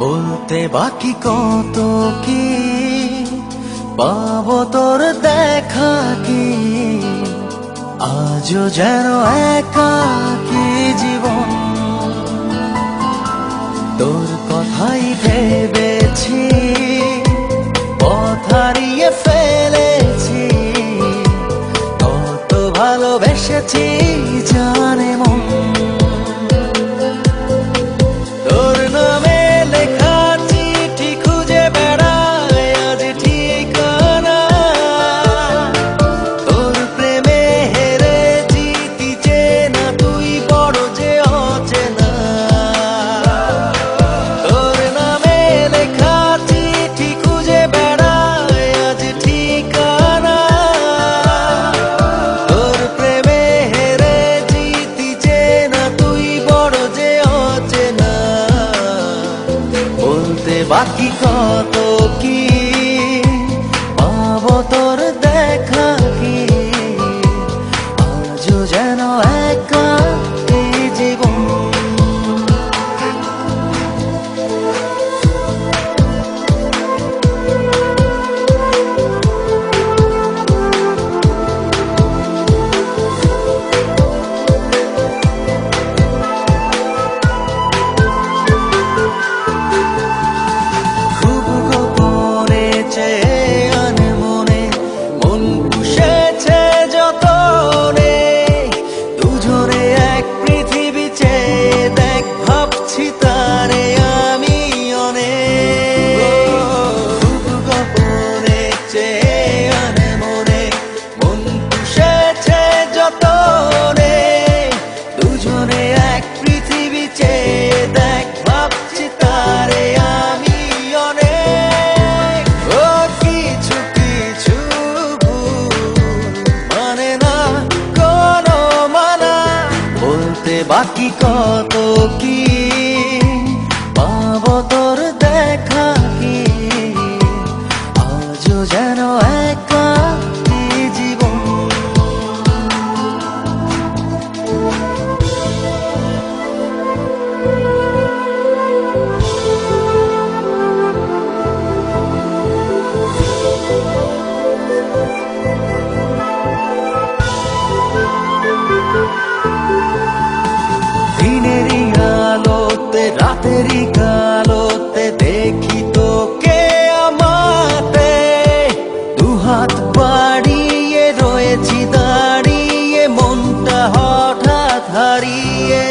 বলতে বাকি কত কি পাবো তোর দেখা কি, আজও যেন একাকী জীবন। তোর কথাই ভেবেছি, পথ হারিয়ে ফেলেছি, কত ভালোবেসেছি জানে মন। তোর নামে লেখা চিঠি খুঁজে বেড়ায় আজ ঠিকানা, তোর প্রেমে হেরে জিতি চেনা তুই বড় যে অচেনা। তোর নামে লেখা চিঠি খুঁজে বেড়ায় আজ ঠিকানা, তোর প্রেমে হেরে জিতি চেনা তুই বড় যে অচেনা। বলতে বাকি কত কি পাবো তোর দেখা কি, আজও যেন একাকী জীবন। বাকি কত কি পাবো তোর দেখা কি, আজও যেন একাকী জীবন। দিনেরই আলোতে রাতেরই কালোতে দেখি তোকে আমাতে, দুহাত বাড়িয়ে রয়েছি দাঁড়িয়ে মনটা হঠাৎ হারিয়ে।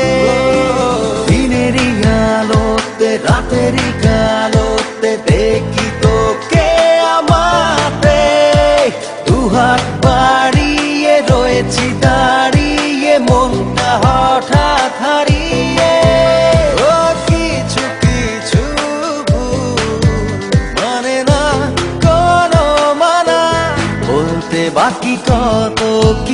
দিনেরই আলোতে রাতেরই কালোতে দেখি তোকে আমাতে, দুহাত বাড়িয়ে রয়েছি দাঁড়িয়ে মনটা হঠাৎ হারিয়ে। ও কিছু কিছু মানে না কোনো মানা, বলতে বাকি কত কি